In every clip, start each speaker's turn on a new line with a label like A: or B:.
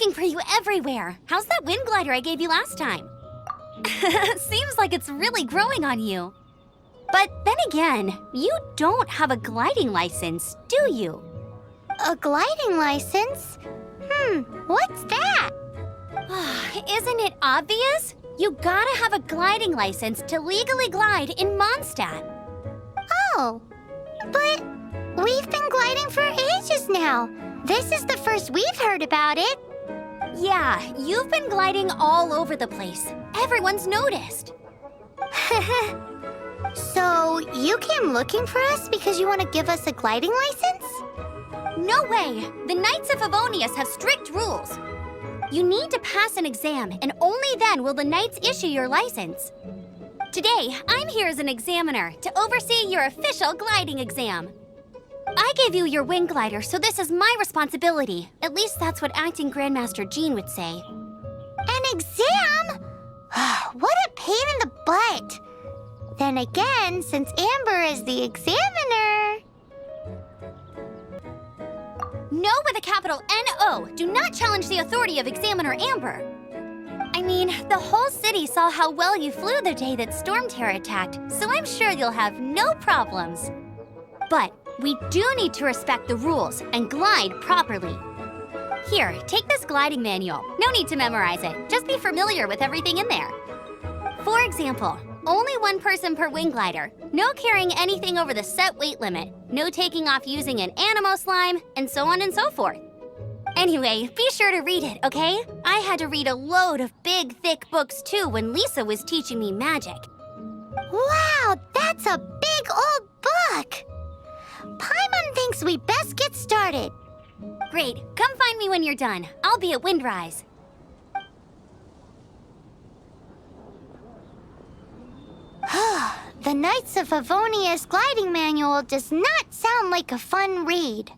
A: looking for you everywhere. How's that wind glider I gave you last time? Seems like it's really growing on you. But then again, you don't have a gliding license, do you?
B: A gliding license? What's that?
A: Isn't it obvious? You gotta have a gliding license to legally glide in Mondstadt.
B: Oh, but we've been gliding for ages now. This is the first we've heard about it.
A: Yeah, you've been gliding all over the place. Everyone's noticed.
B: So, you came looking for us because you want to give us a gliding license?
A: No way! The Knights of Favonius have strict rules. You need to pass an exam, and only then will the Knights issue your license. Today, I'm here as an examiner to oversee your official gliding exam. I gave you your wing glider, so this is my responsibility. At least that's what Acting Grandmaster Jean would say.
B: An exam? What a pain in the butt. Then again, since Amber is the examiner...
A: No with a capital N-O. Do not challenge the authority of Examiner Amber. I mean, the whole city saw how well you flew the day that Storm Terror attacked, so I'm sure you'll have no problems. But we do need to respect the rules and glide properly. Here, take this gliding manual. No need to memorize it. Just be familiar with everything in there. For example, only one person per wing glider. No carrying anything over the set weight limit. No taking off using an animo slime, and so on and so forth. Anyway, be sure to read it, okay? I had to read a load of big, thick books too when Lisa was teaching me magic.
B: Wow, that's a big old book! Paimon thinks we best get started.
A: Great, come find me when you're done. I'll be at Windrise.
B: The Knights of Favonius gliding manual does not sound like a fun read.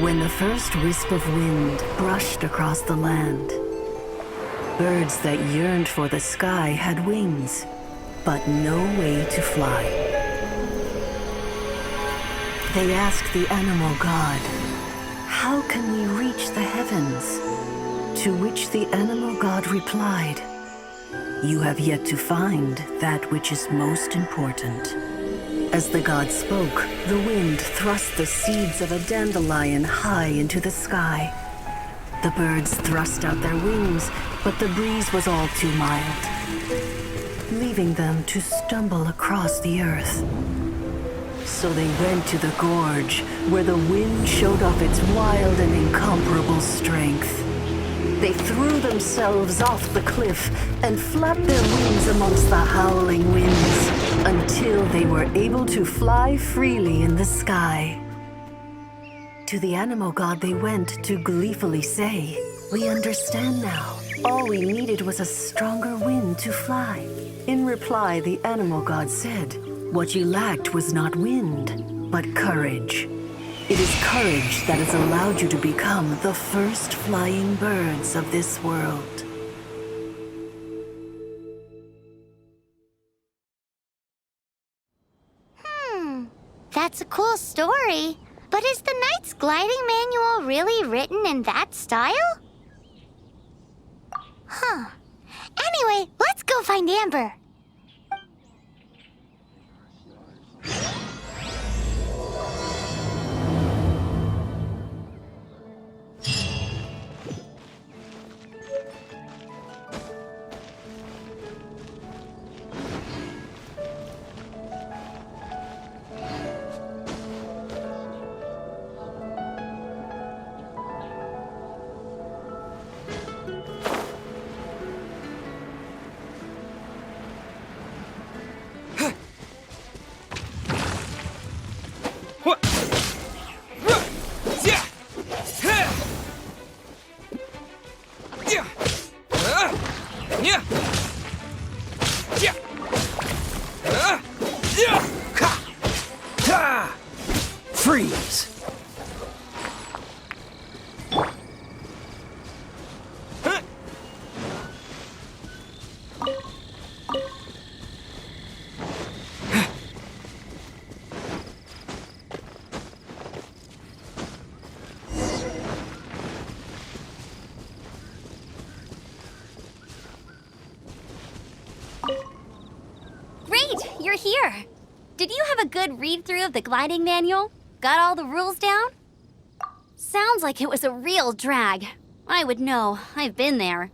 C: When the first wisp of wind brushed across the land, birds that yearned for the sky had wings, but no way to fly. They asked the animal god, "How can we reach the heavens?" To which the animal god replied, "You have yet to find that which is most important." As the god spoke, the wind thrust the seeds of a dandelion high into the sky. The birds thrust out their wings, but the breeze was all too mild, leaving them to stumble across the earth. So they went to the gorge, where the wind showed off its wild and incomparable strength. They threw themselves off the cliff and flapped their wings amongst the howling winds until they were able to fly freely in the sky. To the animal god they went to gleefully say, "We understand now. All we needed was a stronger wind to fly." In reply, the animal god said, "What you lacked was not wind, but courage. It is courage that has allowed you to become the first flying birds of this world."
B: That's a cool story. But is the Knight's gliding manual really written in that style? Anyway, let's go find Amber.
A: here. Did you have a good read-through of the gliding manual? Got all the rules down? Sounds like it was a real drag. I would know. I've been there.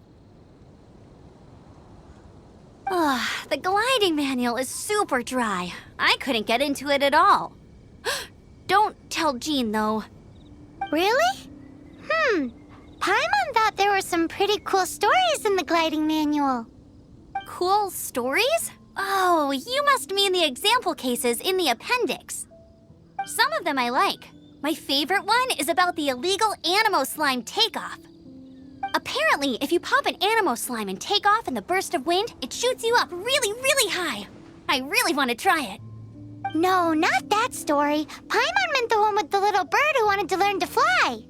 A: Ugh, the gliding manual is super dry. I couldn't get into it at all. Don't tell Jean, though.
B: Really? Paimon thought there were some pretty cool stories in the gliding manual.
A: Cool stories? Oh, you must mean the example cases in the appendix. Some of them I like. My favorite one is about the illegal Animo Slime takeoff. Apparently, if you pop an Animo Slime and take off in the burst of wind, it shoots you up really, really high. I really want to try it.
B: No, not that story. Paimon meant the one with the little bird who wanted to learn to fly.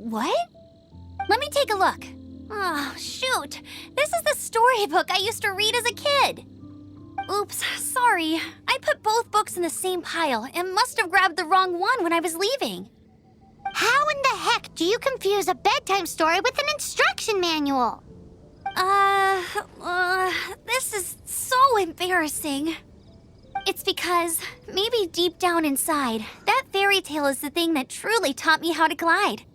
A: What? Let me take a look. Oh, shoot. This is the storybook I used to read as a kid. Oops, sorry. I put both books in the same pile and must have grabbed the wrong one when I was leaving.
B: How in the heck do you confuse a bedtime story with an instruction manual?
A: This is so embarrassing. It's because, maybe deep down inside, that fairy tale is the thing that truly taught me how to glide.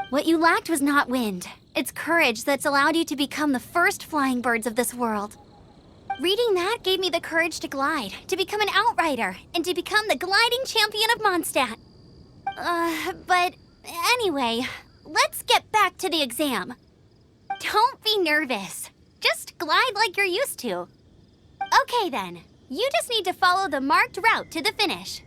A: What you lacked was not wind. It's courage that's allowed you to become the first flying birds of this world. Reading that gave me the courage to glide, to become an outrider, and to become the gliding champion of Mondstadt. But anyway, let's get back to the exam. Don't be nervous. Just glide like you're used to. Okay then, you just need to follow the marked route to the finish.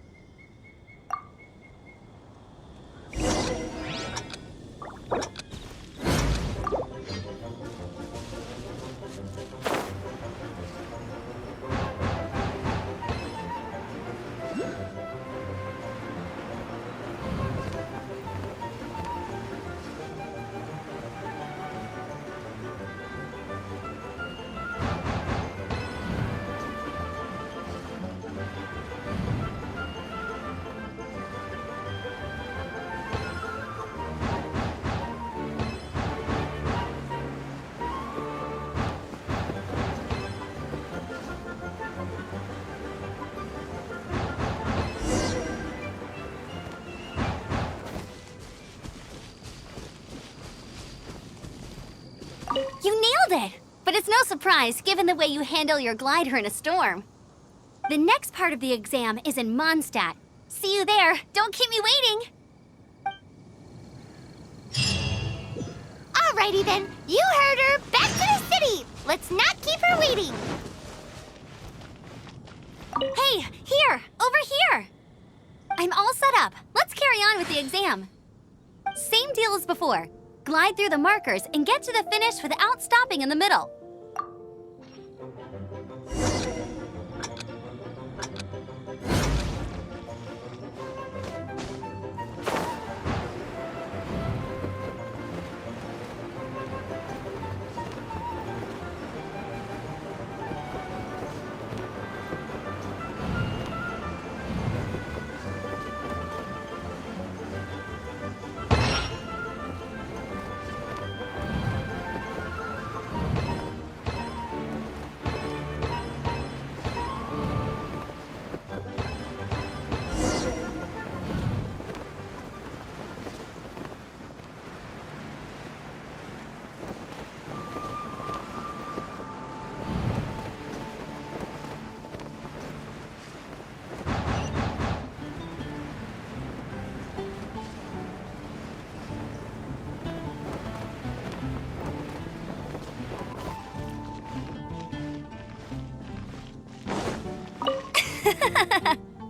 A: You nailed it! But it's no surprise, given the way you handle your glider in a storm. The next part of the exam is in Mondstadt. See you there. Don't keep me waiting!
B: Alrighty then, you heard her. Back to the city. Let's not keep her waiting.
A: Hey, here! Over here! I'm all set up. Let's carry on with the exam. Same deal as before. Glide through the markers and get to the finish without stopping in the middle.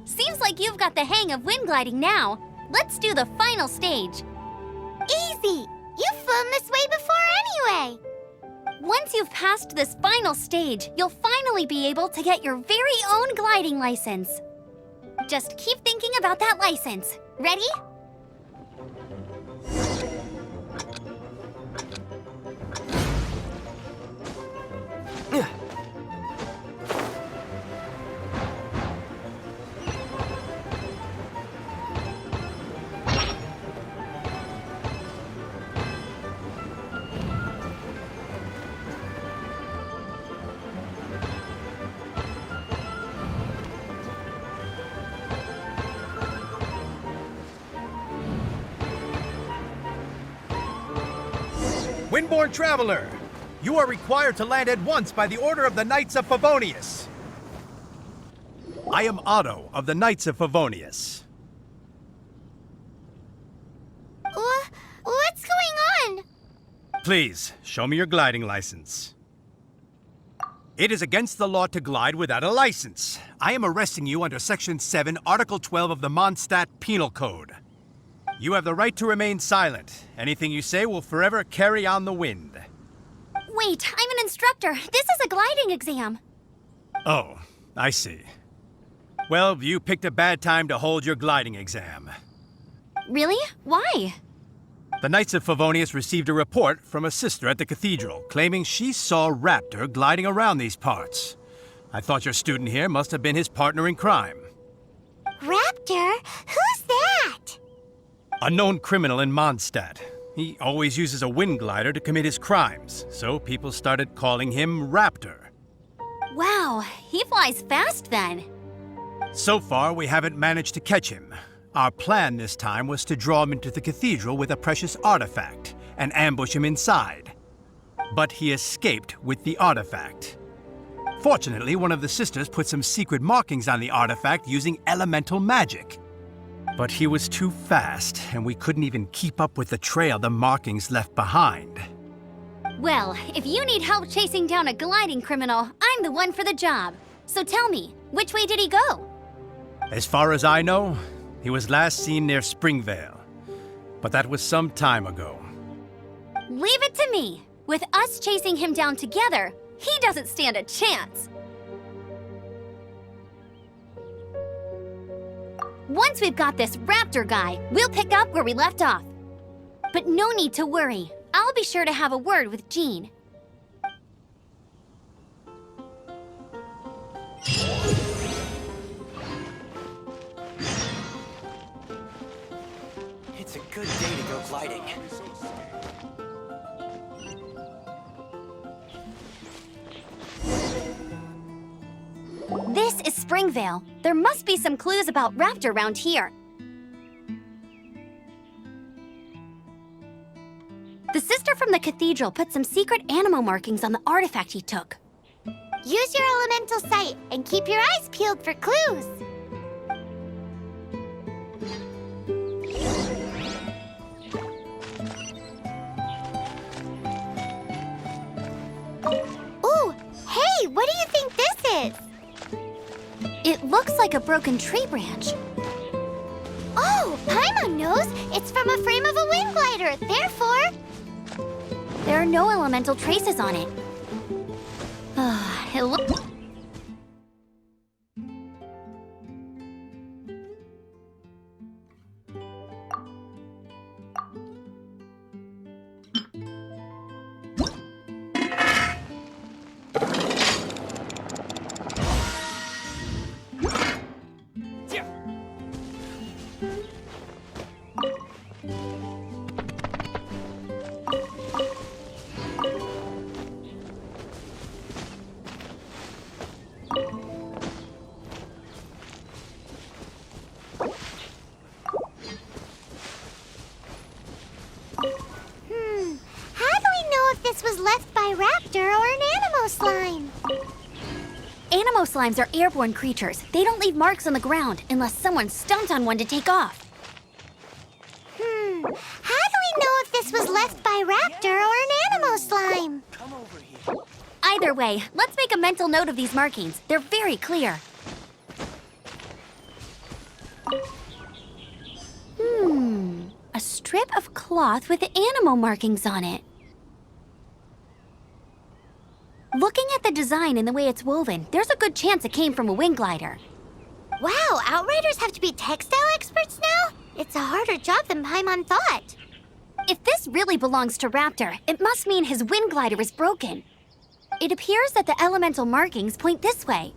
A: Seems like you've got the hang of wind gliding now. Let's do the final stage.
B: Easy. You've flown this way before anyway.
A: Once you've passed this final stage, you'll finally be able to get your very own gliding license. Just keep thinking about that license. Ready?
D: Windborne Traveler, you are required to land at once by the order of the Knights of Favonius. I am Otto of the Knights of Favonius.
B: What's going on?
D: Please, show me your gliding license. It is against the law to glide without a license. I am arresting you under Section 7, Article 12 of the Mondstadt Penal Code. You have the right to remain silent. Anything you say will forever carry on the wind.
A: Wait, I'm an instructor. This is a gliding exam.
D: Oh, I see. Well, you picked a bad time to hold your gliding exam.
A: Really? Why?
D: The Knights of Favonius received a report from a sister at the cathedral claiming she saw Raptor gliding around these parts. I thought your student here must have been his partner in crime.
B: Raptor? Who's that?
D: A known criminal in Mondstadt. He always uses a wind glider to commit his crimes, so people started calling him Raptor.
A: Wow, he flies fast then.
D: So far, we haven't managed to catch him. Our plan this time was to draw him into the cathedral with a precious artifact and ambush him inside. But he escaped with the artifact. Fortunately, one of the sisters put some secret markings on the artifact using elemental magic. But he was too fast, and we couldn't even keep up with the trail the markings left behind.
A: Well, if you need help chasing down a gliding criminal, I'm the one for the job. So tell me, which way did he go?
D: As far as I know, he was last seen near Springvale. But that was some time ago.
A: Leave it to me. With us chasing him down together, he doesn't stand a chance. Once we've got this Raptor guy, we'll pick up where we left off. But no need to worry. I'll be sure to have a word with Jean.
E: It's a good day to go gliding.
A: This is Springvale. There must be some clues about Raptor around here. The sister from the cathedral put some secret animal markings on the artifact he took.
B: Use your elemental sight and keep your eyes peeled for clues. Ooh, hey, what do you think this is?
A: It looks like a broken tree branch.
B: Oh, Paimon knows. It's from a frame of a wind glider. Therefore,
A: There are no elemental traces on it. It looks...
B: how do we know if this was left by Raptor or an Animo slime?
A: Animo slimes are airborne creatures. They don't leave marks on the ground unless someone stomped on one to take off.
B: How do we know if this was left by Raptor or an Animo slime?
E: Come over here.
A: Either way, let's make a mental note of these markings. They're very clear. A strip of cloth with Animo markings on it. Looking at the design and the way it's woven, there's a good chance it came from a wind glider.
B: Wow, Outriders have to be textile experts now? It's a harder job than Paimon thought.
A: If this really belongs to Raptor, it must mean his wind glider is broken. It appears that the elemental markings point this way.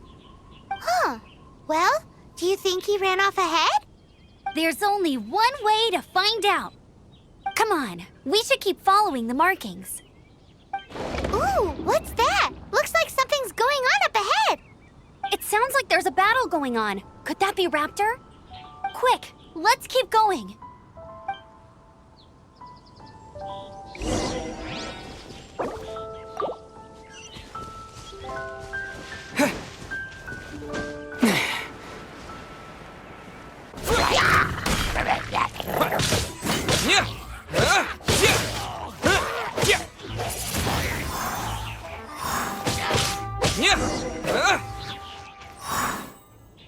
B: Huh. Well, do you think he ran off ahead?
A: There's only one way to find out. Come on, we should keep following the markings.
B: Ooh, what's that? Looks like something's going on up ahead.
A: It sounds like there's a battle going on. Could that be Raptor? Quick, let's keep going.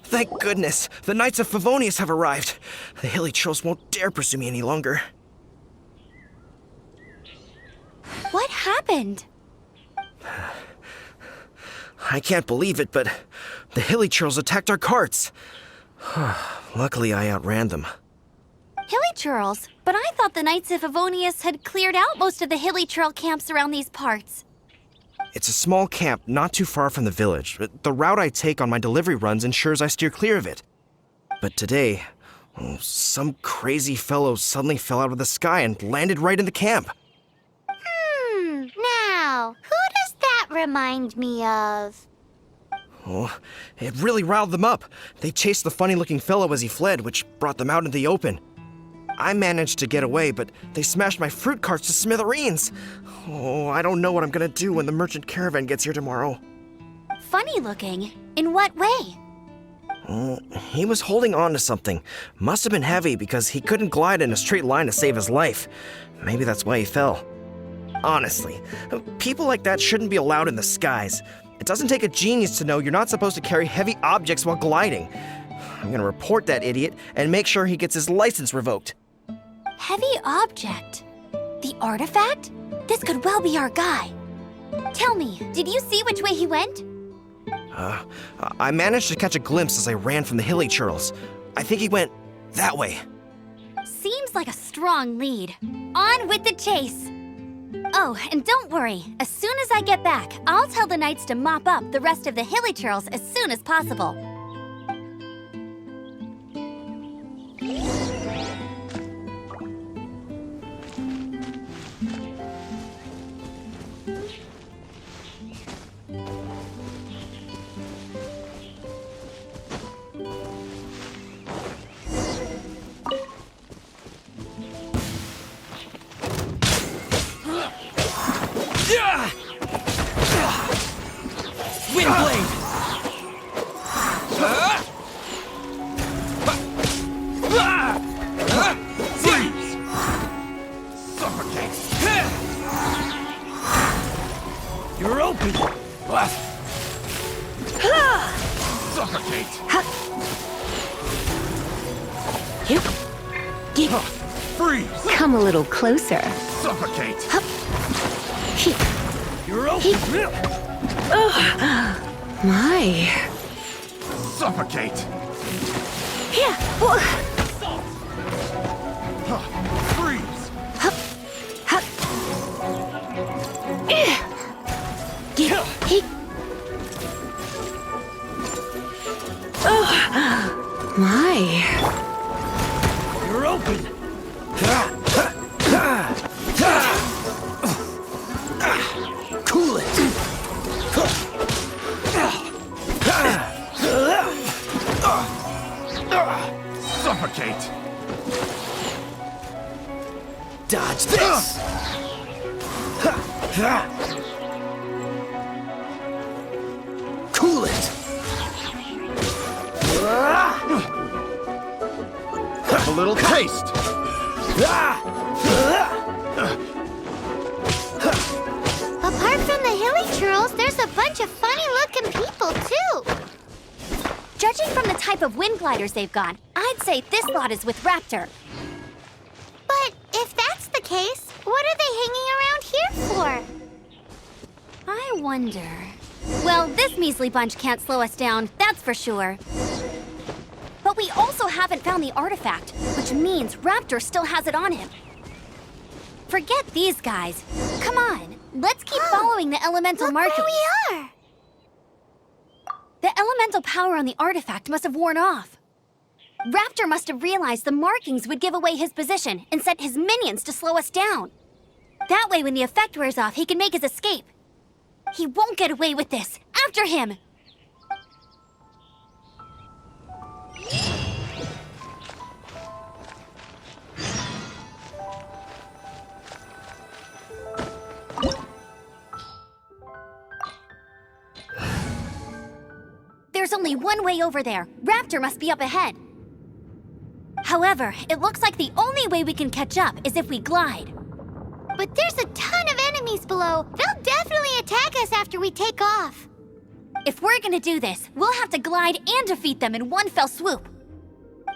E: Thank goodness, the Knights of Favonius have arrived. The hilly trolls won't dare pursue me any longer.
A: What happened?
E: I can't believe it, but the hilly trolls attacked our carts. Luckily, I outran them.
A: Hilly churls? But I thought the Knights of Favonius had cleared out most of the hilly churl camps around these parts.
E: It's a small camp not too far from the village. The route I take on my delivery runs ensures I steer clear of it. But today, some crazy fellow suddenly fell out of the sky and landed right in the camp.
B: Now, who does that remind me of?
E: Oh, it really riled them up. They chased the funny-looking fellow as he fled, which brought them out into the open. I managed to get away, but they smashed my fruit carts to smithereens. Oh, I don't know what I'm gonna do when the merchant caravan gets here tomorrow.
A: Funny looking? In what way?
E: He was holding on to something. Must have been heavy because he couldn't glide in a straight line to save his life. Maybe that's why he fell. Honestly, people like that shouldn't be allowed in the skies. It doesn't take a genius to know you're not supposed to carry heavy objects while gliding. I'm gonna report that idiot and make sure he gets his license revoked.
A: Heavy object? The artifact? This could well be our guy. Tell me, did you see which way he went?
E: I managed to catch a glimpse as I ran from the hilly churls. I think he went that way.
A: Seems like a strong lead. On with the chase! Oh, and don't worry. As soon as I get back, I'll tell the knights to mop up the rest of the hilly churls as soon as possible.
E: Windblade!
F: Freeze! Suffocate!
E: You're open!
F: Suffocate! Freeze!
C: Come a little closer.
F: Suffocate!
E: You're open!
C: My.
F: Suffocate! Freeze!
C: My.
E: You're open! Cool it!
F: Suffocate!
E: Dodge this! Cool it!
F: Have a little taste!
B: Apart from the hilly churls, there's a bunch of funny-looking people, too.
A: Judging from the type of wind gliders they've got, I'd say this lot is with Raptor.
B: But if that's the case, what are they hanging around here for?
A: I wonder... Well, this measly bunch can't slow us down, that's for sure. But we also haven't found the artifact, which means Raptor still has it on him. Forget these guys. Come on, let's keep following the elemental
B: Look
A: markings.
B: where we are!
A: The elemental power on the artifact must have worn off. Raptor must have realized the markings would give away his position and sent his minions to slow us down. That way, when the effect wears off, he can make his escape. He won't get away with this. After him! There's only one way over there. Raptor must be up ahead. However, However, it looks like the only way we can catch up is if we glide.
B: But there's a ton of enemies below. They'll definitely attack us after we take off.
A: If we're gonna do this, we'll have to glide and defeat them in one fell swoop.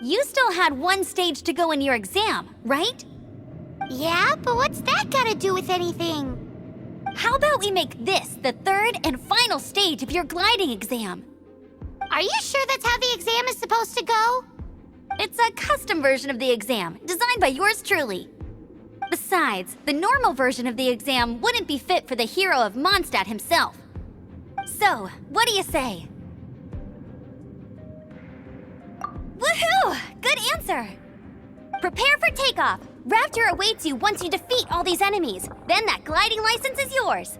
A: You still had one stage to go in your exam, right?
B: Yeah, but what's that got to do with anything?
A: How about we make this the third and final stage of your gliding exam?
B: Are you sure that's how the exam is supposed to go?
A: It's a custom version of the exam, designed by yours truly. Besides, the normal version of the exam wouldn't be fit for the hero of Mondstadt himself. So, what do you say? Woohoo! Good answer! Prepare for takeoff. Raptor awaits you once you defeat all these enemies. Then that gliding license is yours.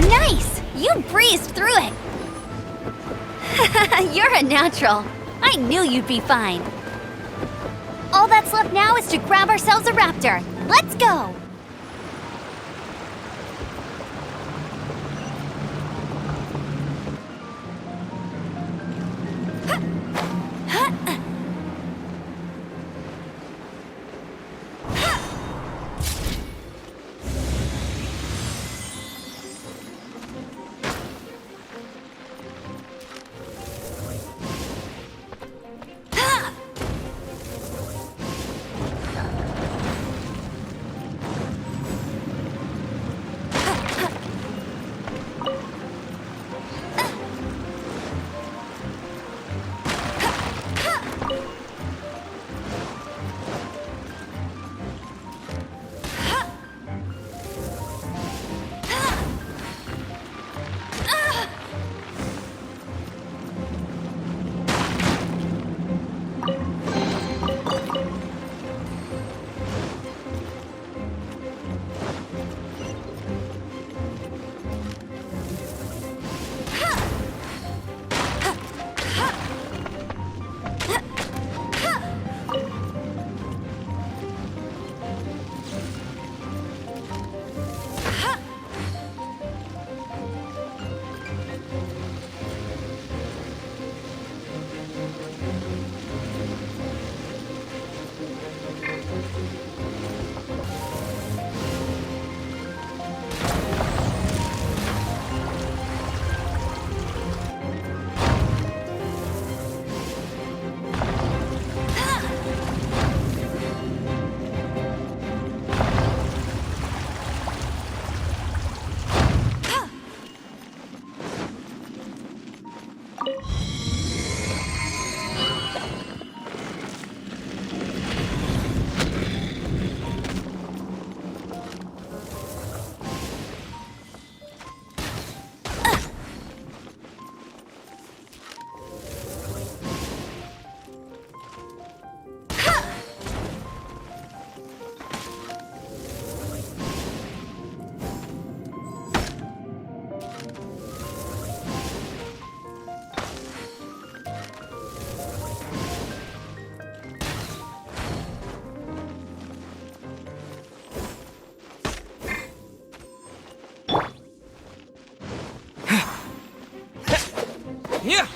A: Nice! You breezed through it! You're a natural. I knew you'd be fine. All that's left now is to grab ourselves a raptor. Let's go!
G: Yeah.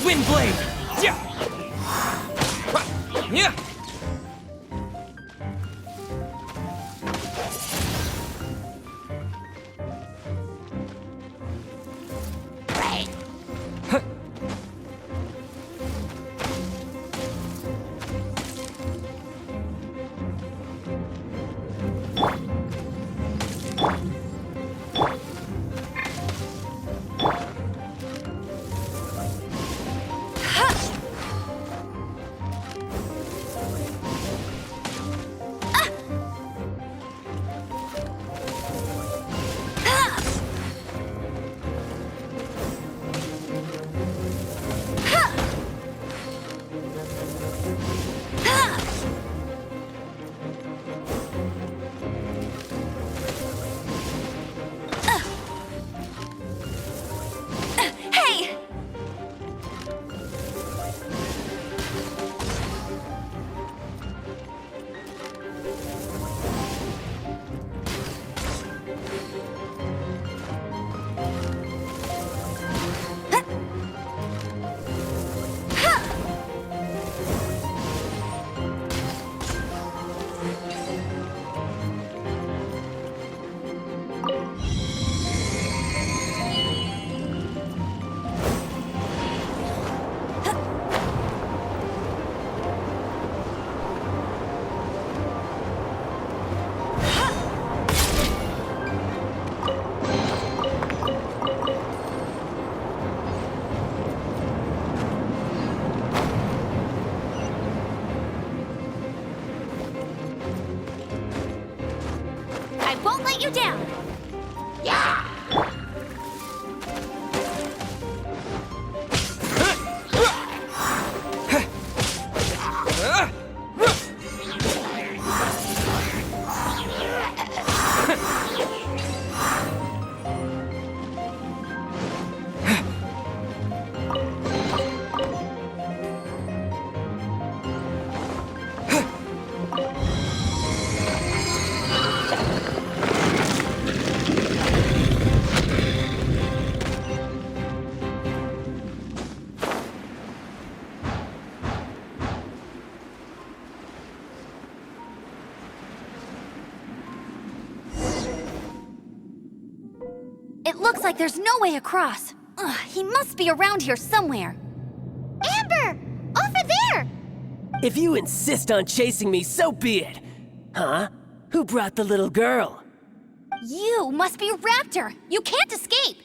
G: Wind blade. Yeah.
A: Hey! I won't let you down! It looks like there's no way across. Ugh, he must be around here somewhere.
B: Amber! Over there!
G: If you insist on chasing me, so be it. Huh? Who brought the little girl?
A: You must be Raptor. You can't escape.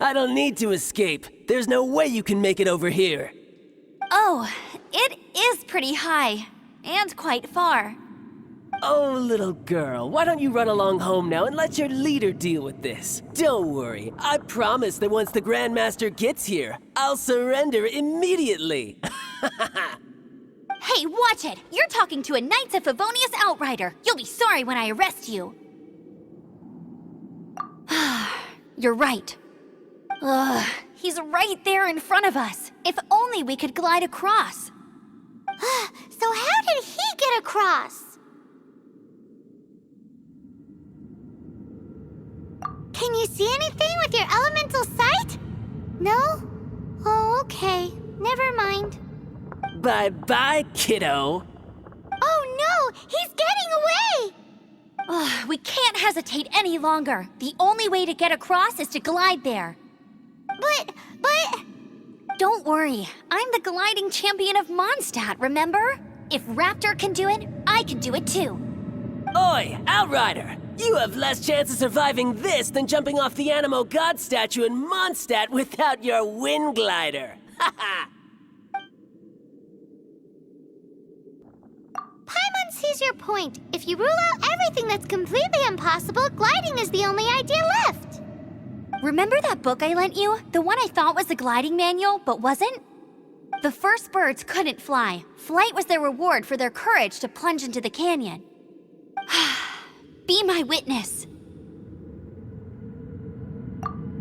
G: I don't need to escape. There's no way you can make it over here.
A: Oh, it is pretty high. And quite far.
G: Oh, little girl, why don't you run along home now and let your leader deal with this? Don't worry, I promise that once the Grandmaster gets here, I'll surrender immediately.
A: Hey, watch it! You're talking to a Knights of Favonius outrider. You'll be sorry when I arrest you. You're right. Ugh, he's right there in front of us. If only we could glide across.
B: So how did he get across? Can you see anything with your elemental sight? No? Oh, okay. Never mind.
G: Bye-bye, kiddo.
B: Oh no! He's getting away!
A: Ugh, we can't hesitate any longer. The only way to get across is to glide there.
B: But...
A: Don't worry, I'm the gliding champion of Mondstadt, remember? If Raptor can do it, I can do it too.
G: Oi, Outrider! You have less chance of surviving this than jumping off the Animo God statue in Mondstadt without your wind glider. Haha!
B: Paimon sees your point. If you rule out everything that's completely impossible, gliding is the only idea left.
A: Remember that book I lent you? The one I thought was the gliding manual, but wasn't? The first birds couldn't fly. Flight was their reward for their courage to plunge into the canyon. be my witness.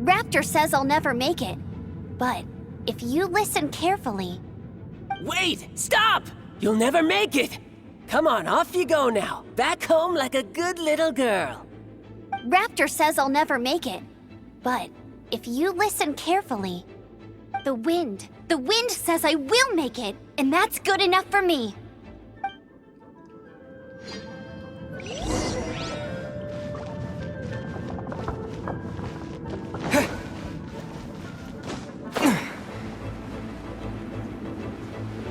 A: Raptor says I'll never make it, but if you listen carefully...
G: Wait! Stop! You'll never make it! Come on, off you go now. Back home like a good little girl.
A: Raptor says I'll never make it, but if you listen carefully... The wind says I will make it, and that's good enough for me.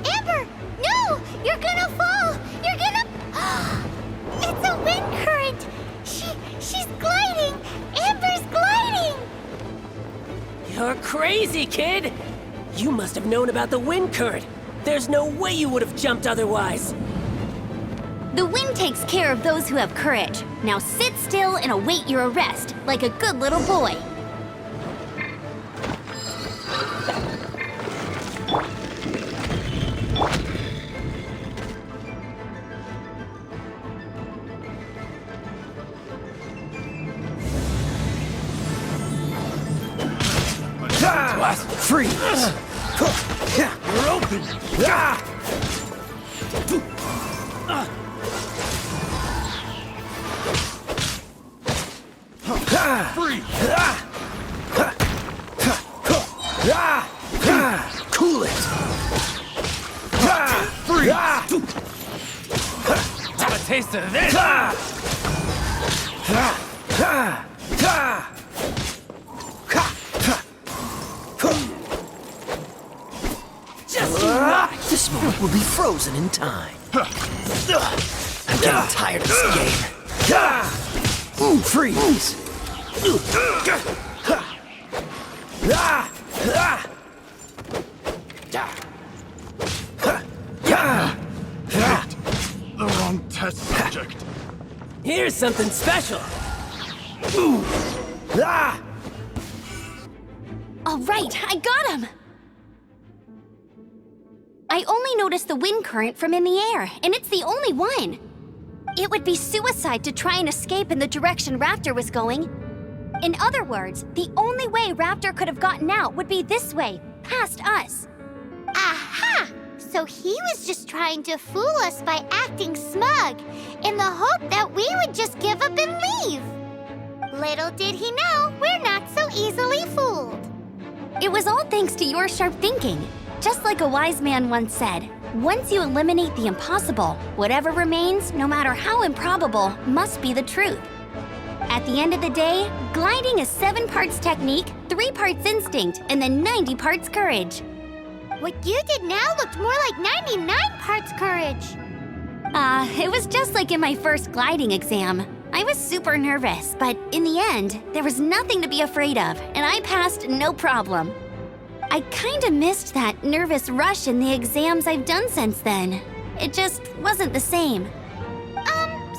B: Amber, no! You're gonna fall! You're gonna... It's a wind current! She's gliding! Amber's gliding!
G: You're crazy, kid! You must have known about the wind current. There's no way you would have jumped otherwise.
A: The wind takes care of those who have courage. Now sit still and await your arrest, like a good little boy.
E: Freeze!
F: You're open! Free!
E: Cool it!
F: Free! Have a taste of this!
E: This moment will be frozen in time. I'm getting tired of this game. Freeze!
F: The wrong test subject.
G: Here's something special.
A: All right, I got him! I only noticed the wind current from in the air, and it's the only one. It would be suicide to try and escape in the direction Raptor was going. In other words, the only way Raptor could have gotten out would be this way, past us.
B: Aha! So he was just trying to fool us by acting smug, in the hope that we would just give up and leave. Little did he know, we're not so easily fooled.
A: It was all thanks to your sharp thinking. Just like a wise man once said, once you eliminate the impossible, whatever remains, no matter how improbable, must be the truth. At the end of the day, gliding is 7 parts technique, 3 parts instinct, and then 90 parts courage.
B: What you did now looked more like 99 parts courage.
A: It was just like in my first gliding exam. I was super nervous, but in the end, there was nothing to be afraid of, and I passed no problem. I kinda missed that nervous rush in the exams I've done since then. It just wasn't the same.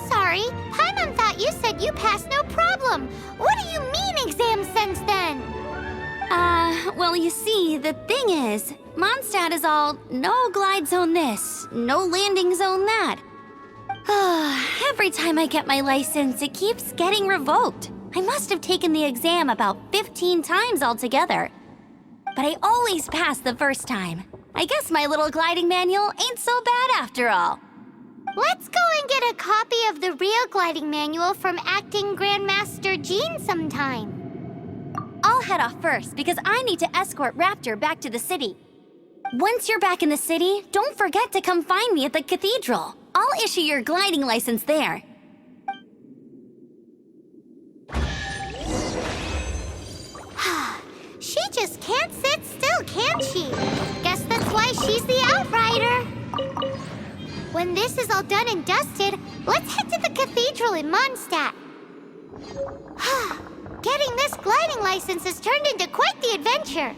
B: Sorry. Paimon thought you said you passed no problem. What do you mean exams since then?
A: Well, you see, the thing is, Mondstadt is all no glide zone this, no landing zone that. Every time I get my license, it keeps getting revoked. I must have taken the exam about 15 times altogether. But I always pass the first time. I guess my little gliding manual ain't so bad after all.
B: Let's go and get a copy of the real gliding manual from Acting Grandmaster Jean sometime.
A: I'll head off first because I need to escort Raptor back to the city. Once you're back in the city, don't forget to come find me at the cathedral. I'll issue your gliding license there.
B: She just can't sit still, can she? Guess that's why she's the outrider. When this is all done and dusted, let's head to the cathedral in Mondstadt. Getting this gliding license has turned into quite the adventure.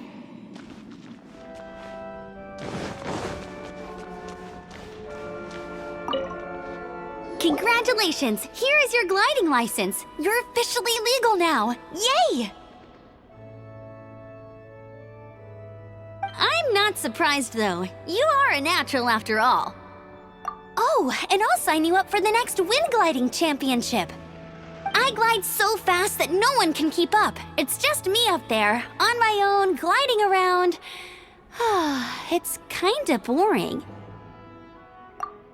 A: Congratulations! Here is your gliding license. You're officially legal now. Yay! I'm not surprised, though. You are a natural after all. Oh, and I'll sign you up for the next wind gliding championship. I glide so fast that no one can keep up. It's just me up there, on my own, gliding around. It's kinda boring.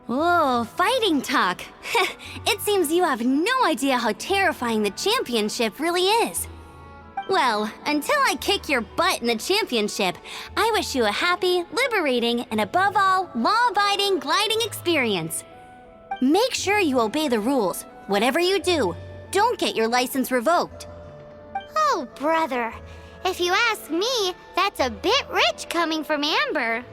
A: Whoa, fighting talk. It seems you have no idea how terrifying the championship really is. Well, until I kick your butt in the championship, I wish you a happy, liberating, and above all, law-abiding gliding experience. Make sure you obey the rules. Whatever you do, don't get your license revoked.
B: Oh, brother. If you ask me, that's a bit rich coming from Amber.